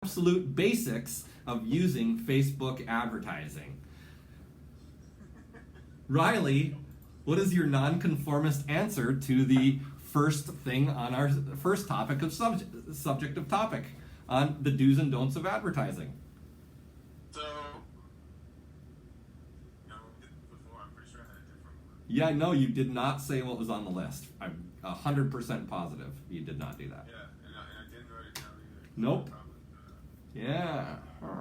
absolute basics of using Facebook advertising. Riley, what is your nonconformist answer to the first thing on our first topic of subject of topic on the do's and don'ts of advertising? So, no, before I'm pretty sure I had a different one. Yeah, no, you did not say what was on the list. I'm 100% positive you did not do that. Yeah, and I didn't write it down either. Nope. Probably, Yeah.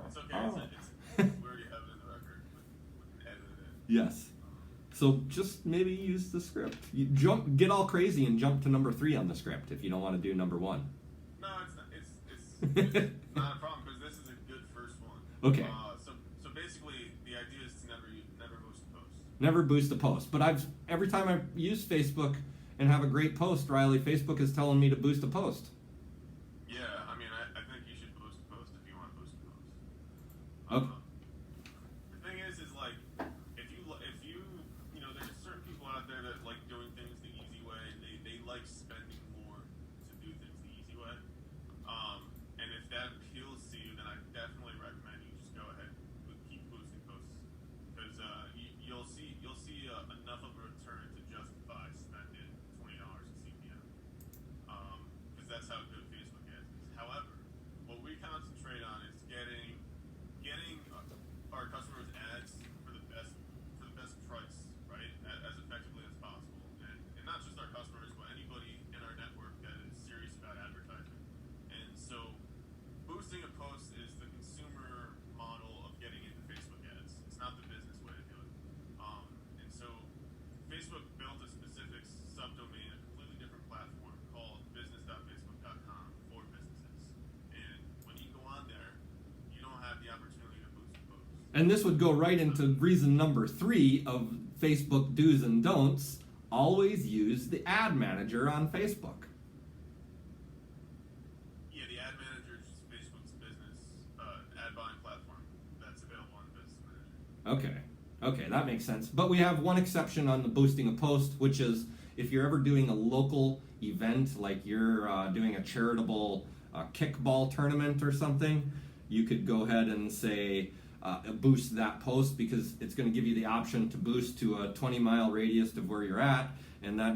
it's okay. We already have it in the record. We can edit it. Yes. So just maybe use the script. You get all crazy and jump to number 3 on the script if you don't want to do number 1. No, it's not. It's not a problem because this is a good first one. Okay. So basically, the idea is to never boost a post. Never boost a post. But every time I use Facebook and have a great post, Riley, Facebook is telling me to boost a post. Yeah, I mean, I think you should boost a post if you want to boost a post. Okay. The thing is like, if you there's certain people out there that like doing things the easy way, and they like spending more to do things the easy way. And if that appeals to you, then I definitely recommend you just go ahead and keep boosting posts, because you'll see enough of a return to justify spending $20 in CPM. Because that's how good Facebook ads is. However, what we concentrate on is getting our customers ads for the best price, right? As effectively as possible, and not just our customers, but anybody in our network that is serious about advertising. And so, boosting a post is the consumer model of getting into Facebook ads. It's not the business way to do it. And so, Facebook built a specific subdomain, a completely different platform called business.facebook.com for businesses. And when you go on there, you don't have the opportunity to boost a post. And this would go right into reason number 3 of Facebook do's and don'ts. Always use the ad manager on Facebook. Yeah, the ad manager is Facebook's business ad buying platform that's available on Business Manager. Okay, that makes sense. But we have one exception on the boosting a post, which is if you're ever doing a local event, like you're doing a charitable kickball tournament or something, you could go ahead and say boost that post, because it's going to give you the option to boost to a 20-mile radius of where you're at, and that,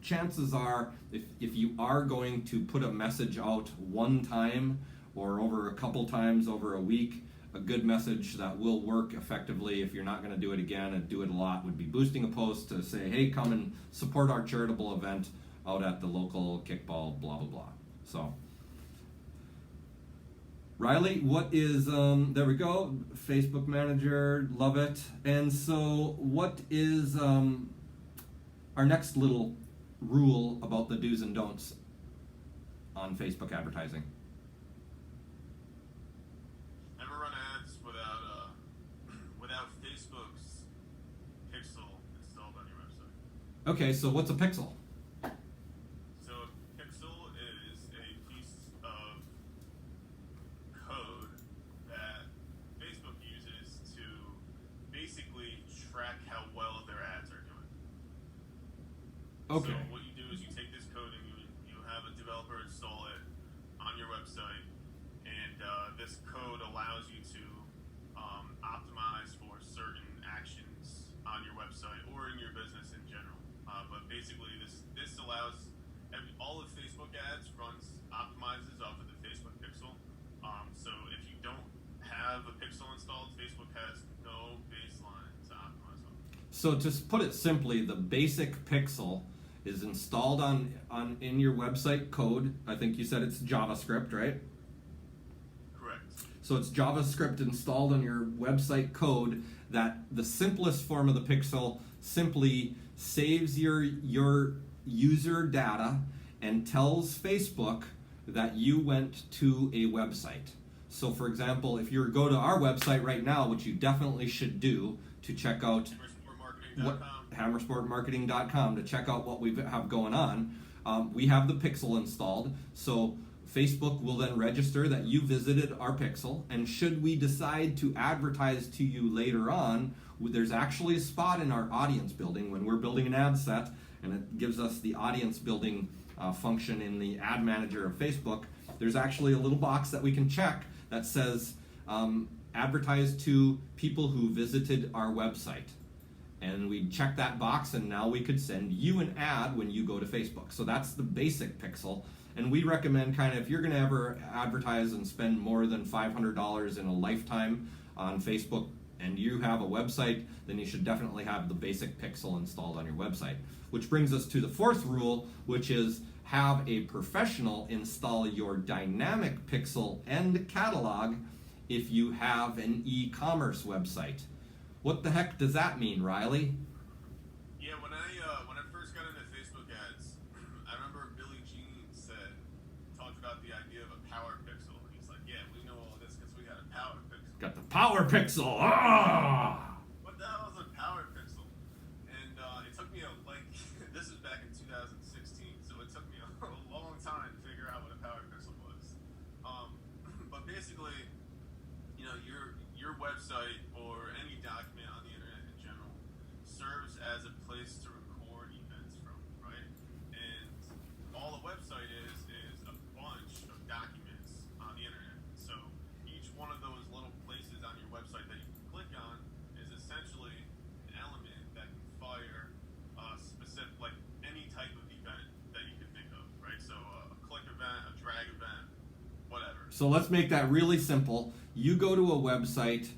chances are if you are going to put a message out one time or over a couple times over a week, a good message that will work effectively if you're not going to do it again and do it a lot would be boosting a post to say, hey, come and support our charitable event out at the local kickball, blah, blah, blah. So, Riley, what is, there we go, Facebook Manager, love it. And so what is our next little rule about the do's and don'ts on Facebook advertising? Never run ads without Facebook's pixel installed on your website. Okay, so what's a pixel? So a pixel is a piece of code that Facebook uses to basically track how well their ads are doing. Okay. So what you do is you take this code and you have a developer install it on your website, and this code allows you to optimize for certain actions on your website or in your business in general. But basically, this allows all of Facebook ads optimizes off of the Facebook pixel. So if you don't have a pixel installed, Facebook has no baseline to optimize on. So to put it simply, the basic pixel is installed in your website code. I think you said it's JavaScript, right? Correct. So it's JavaScript installed on your website code that the simplest form of the pixel simply saves your user data and tells Facebook that you went to a website. So for example, if you go to our website right now, which you definitely should do to check out HammerSportMarketing.com to check out what we have going on, we have the pixel installed. So Facebook will then register that you visited our pixel, and should we decide to advertise to you later on, there's actually a spot in our audience building when we're building an ad set, and it gives us the audience building function in the ad manager of Facebook. there's actually a little box that we can check that says advertise to people who visited our website. And we check that box, and now we could send you an ad when you go to Facebook. So that's the basic pixel. And we recommend kind of, if you're going to ever advertise and spend more than $500 in a lifetime on Facebook and you have a website, then you should definitely have the basic pixel installed on your website. Which brings us to the fourth rule, which is have a professional install your dynamic pixel and catalog if you have an e-commerce website. What the heck does that mean, Riley? Yeah, when I first got into Facebook ads, I remember Billy Jean talked about the idea of a power pixel. He's like, yeah, we know all this because we got a power pixel. Got the power pixel. Ah! What the hell is a power pixel? And it took me this is back in 2016, so it took me a long time to figure out what a power pixel was. But basically, you know, your website or any document on the internet in general serves as a place to record events from, right? And all a website is a bunch of documents on the internet. So each one of those little places on your website that you can click on is essentially an element that can fire a specific, like any type of event that you can think of, right? So a click event, a drag event, whatever. So let's make that really simple. You go to a website,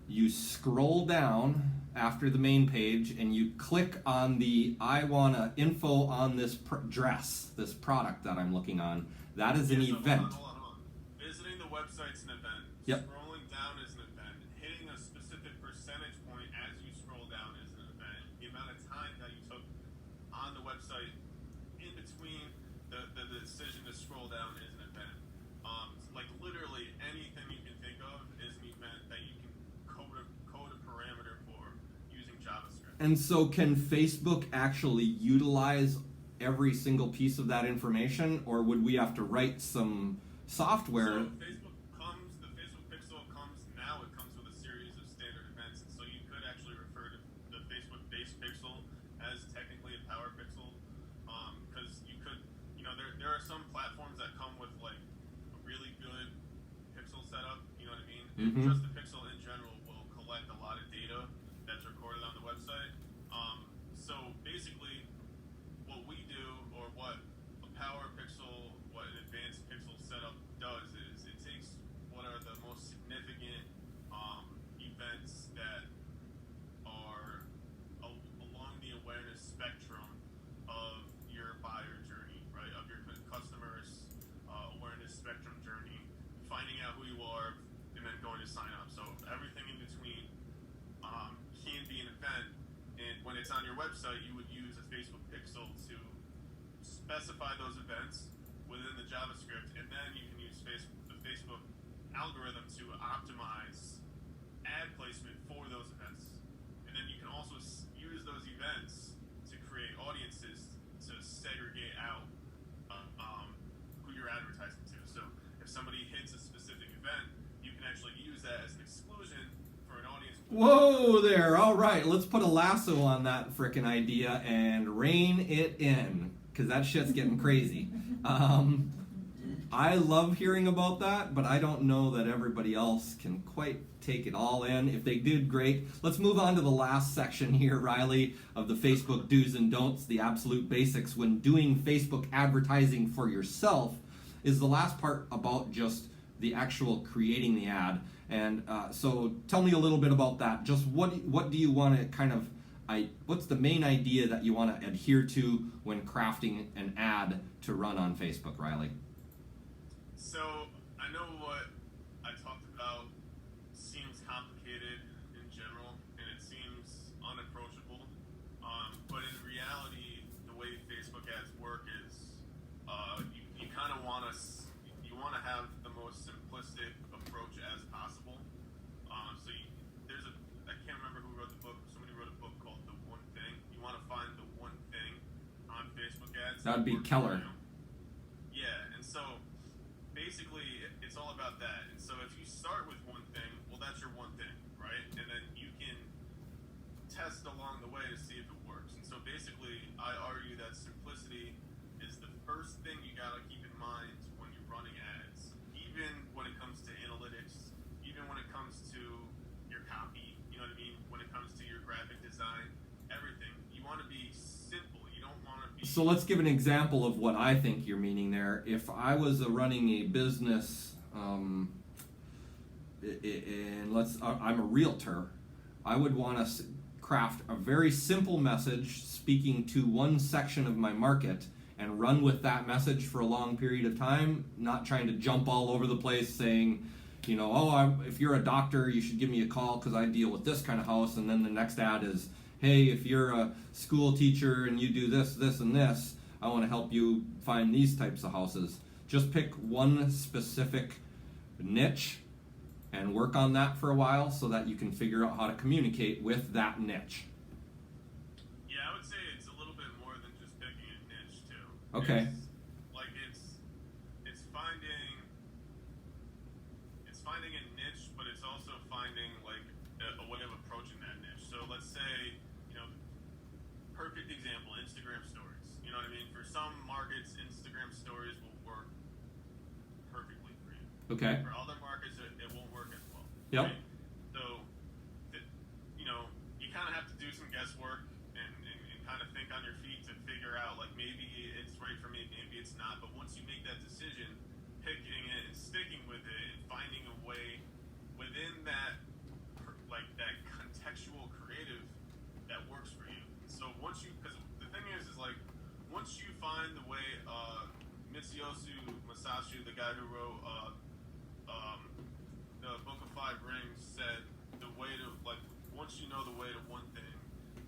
you scroll down after the main page, and you click on the I wanna info on this dress, this product that I'm looking on. That is an event. Hold on. Visiting the website's an event. Yep. Scrolling down is an event. Hitting a specific percentage point as you scroll down is an event. The amount of time that you took on the website in between the decision to scroll down is an event. Like literally anything you can think of is an event that you can code a parameter for using JavaScript. And so can Facebook actually utilize every single piece of that information, or would we have to write some software? So the Facebook pixel comes with a series of standard events, and so you could actually refer to the Facebook base pixel as technically a power pixel, because you could, you know, there are some platforms that come with like a really good pixel setup, you know what I mean? Mhm. Just the pixel in general will collect a lot of data that's recorded on the website. So basically, what we do, or what a power pixel, what an advanced pixel setup does, is it takes what are the most significant events that are along the awareness spectrum of your buyer journey, right? Of your customer's awareness spectrum journey, finding out who you are, and then going to sign up. So everything in between can be an event. And when it's on your website, you would use a Facebook pixel to specify those events within the JavaScript, and then you can use the Facebook algorithm to optimize ad placement for those events. And then you can also use those events to create audiences to segregate out who you're advertising to. So if somebody hits a specific event, you can actually use that as an exclusion for an audience. Whoa there, all right, let's put a lasso on that frickin' idea and rein it in, because that shit's getting crazy. I love hearing about that, but I don't know that everybody else can quite take it all in. If they did, great. Let's move on to the last section here, Riley, of the Facebook do's and don'ts, the absolute basics when doing Facebook advertising for yourself, is the last part about just the actual creating the ad. And so tell me a little bit about that. Just what do you want to kind of, what's the main idea that you want to adhere to when crafting an ad to run on Facebook, Riley? So I know what I talked about seems complicated in general, and it seems unapproachable. But in reality, the way Facebook ads work is you kind of want to have the most simplistic approach as possible. I can't remember who wrote the book. Somebody wrote a book called The One Thing. You want to find the one thing on Facebook ads. That would be Keller. Yeah, and so basically it's all about that. And so if you start with one thing, well, that's your one thing, right? And then you can test along the way to see if it works. And so basically I argue that simplicity is the first thing you gotta keep in mind when you're So let's give an example of what I think you're meaning there. If I was running a business, and I'm a realtor, I would want to craft a very simple message speaking to one section of my market and run with that message for a long period of time, not trying to jump all over the place saying, if you're a doctor, you should give me a call because I deal with this kind of house. And then the next ad is, hey, if you're a school teacher and you do this, this, and this, I want to help you find these types of houses. Just pick one specific niche and work on that for a while so that you can figure out how to communicate with that niche. Yeah, I would say it's a little bit more than just picking a niche too. Okay. It's finding a niche, but it's also finding like a way of approaching that niche. So let's say, perfect example, Instagram stories. You know what I mean? For some markets, Instagram stories will work perfectly for you. Okay. For other markets, it won't work as well. Yep. Right? So, you kind of have to do some guesswork and kind of think on your feet to figure out, like, maybe it's right for me, maybe it's not. But once you make that decision, picking it and sticking with it and finding a way within that, like, that contextual creative that works for you. So because the thing is like, once you find the way, Mitsuyoshi Masashi, the guy who wrote the Book of Five Rings, said the way to, like, once you know the way to one thing,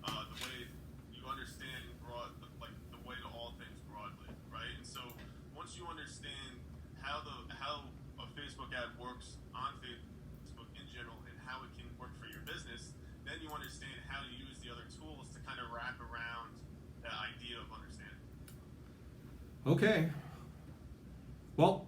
the way you understand the way to all things broadly, right? And so once you understand how a Facebook ad works on Facebook in general and how it can work for your business, then you understand how to use the other tools to kind of wrap around that idea of understanding. Okay. Well,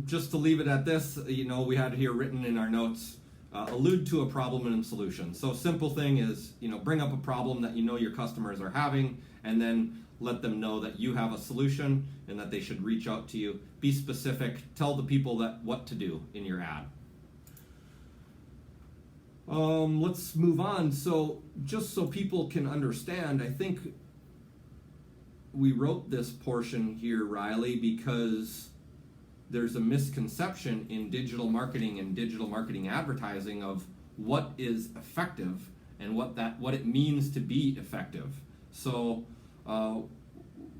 just to leave it at this, we had here written in our notes, allude to a problem and solution. So simple thing is, bring up a problem that your customers are having, and then let them know that you have a solution and that they should reach out to you. Be specific. Tell the people what to do in your ad. Let's move on. So just so people can understand, I think we wrote this portion here, Riley, because there's a misconception in digital marketing and digital marketing advertising of what is effective and what it means to be effective. So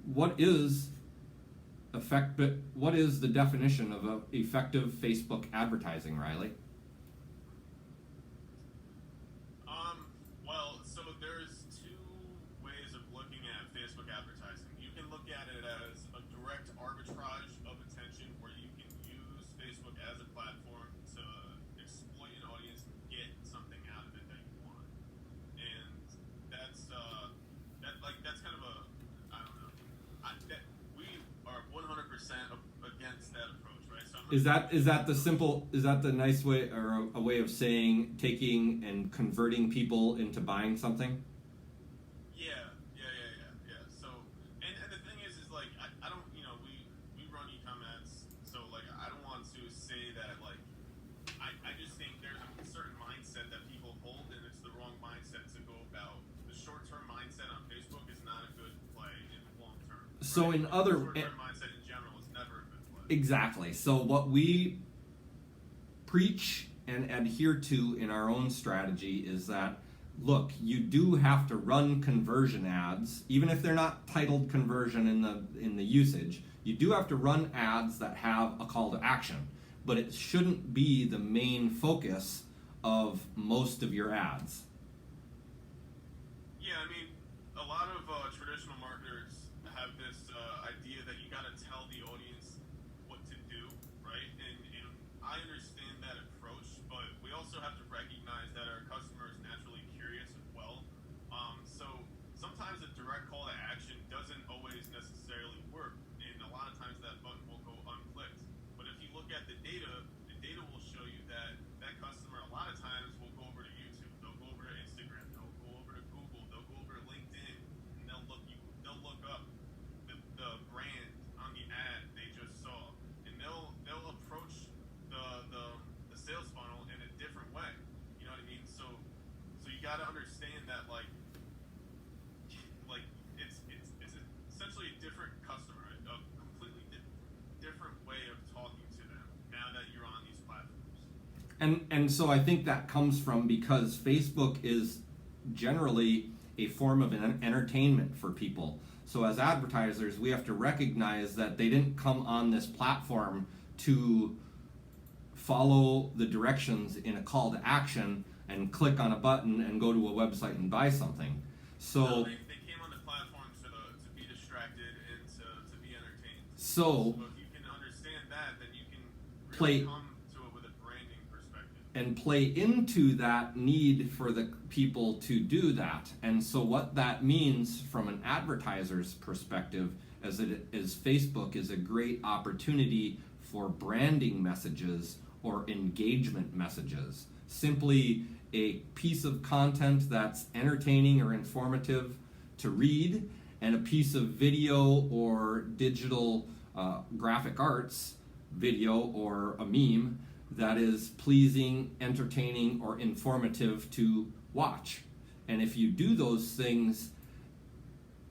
what is the definition of effective Facebook advertising, Riley? Well, so there's two ways of looking at Facebook advertising. You can look at it as a direct arbitrage of attention, where you can use Facebook as a platform to exploit an audience and get something out of it that you want. And that's kind of we are 100% against that approach, right? So is that the nice way, or a way of saying taking and converting people into buying something? Yeah. So, and the thing is like, I don't, we run e-com ads, so like, I don't want to say that, like, I just think there's a certain mindset that people hold, and it's the wrong mindset to go about. The short-term mindset on Facebook is not a good play in the long term. So right? in other short-term mindset in general is never a good play. Exactly. So what we preach and adhere to in our own strategy is that, look, you do have to run conversion ads, even if they're not titled conversion in the usage. You do have to run ads that have a call to action, but it shouldn't be the main focus of most of your ads. Yeah, I mean, a lot of traditional marketers have this idea that you got to tell the audience what to do, right? And I understand that approach, but we also have to recognize that our customer is naturally curious as well. So sometimes a direct call to action doesn't always necessarily work, and a lot of times that button will go unclicked. But if you look at the data will show you that customer a lot of times will go over to YouTube. They'll go over to And so I think that comes from because Facebook is generally a form of an entertainment for people. So as advertisers, we have to recognize that they didn't come on this platform to follow the directions in a call to action and click on a button and go to a website and buy something. So No, they came on the platform to be distracted and to be entertained. So if you can understand that, then you can play really come to it with a branding perspective. and play into that need for the people to do that. And so what that means from an advertiser's perspective is Facebook is a great opportunity for branding messages or engagement messages. Simply a piece of content that's entertaining or informative to read, and a piece of video or digital graphic arts video or a meme that is pleasing, entertaining, or informative to watch. And if you do those things,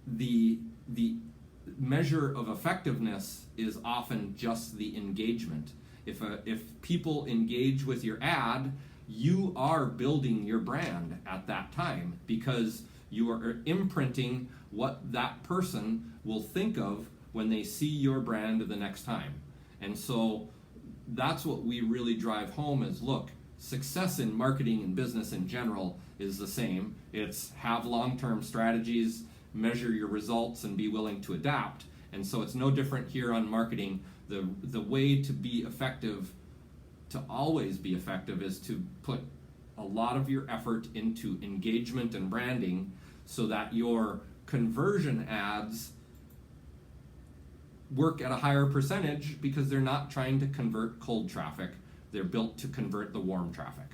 the measure of effectiveness is often just the engagement. If people engage with your ad, you are building your brand at that time because you are imprinting what that person will think of when they see your brand the next time. And so that's what we really drive home is, look, success in marketing and business in general is the same. It's have long-term strategies, measure your results, and be willing to adapt. And so it's no different here on marketing. The way to be effective, to always be effective, is to put a lot of your effort into engagement and branding so that your conversion ads work at a higher percentage because they're not trying to convert cold traffic. They're built to convert the warm traffic.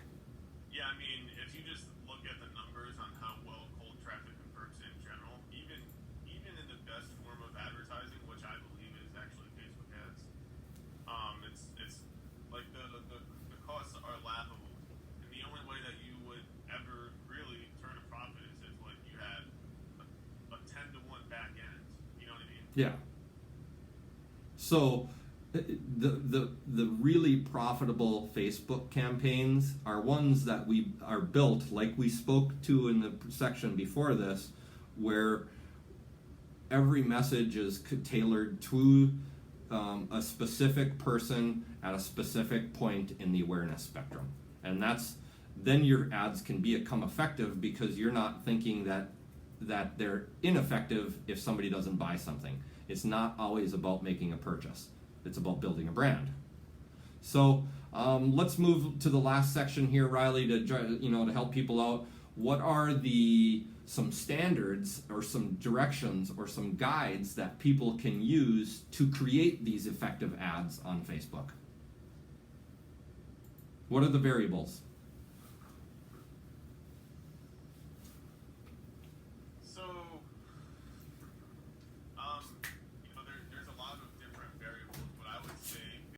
Yeah, I mean, if you just look at the numbers on how well cold traffic converts in general, even in the best form of advertising, which I believe is actually Facebook ads, it's like the costs are laughable. And the only way that you would ever really turn a profit is if like you had a 10-to-1 back end. You know what I mean? Yeah. So the really profitable Facebook campaigns are ones that we are built, like we spoke to in the section before this, where every message is tailored to a specific person at a specific point in the awareness spectrum. And then your ads can become effective because you're not thinking that they're ineffective if somebody doesn't buy something. It's not always about making a purchase. It's about building a brand. So let's move to the last section here, Riley, to help people out. What are some standards or some directions or some guides that people can use to create these effective ads on Facebook? What are the variables?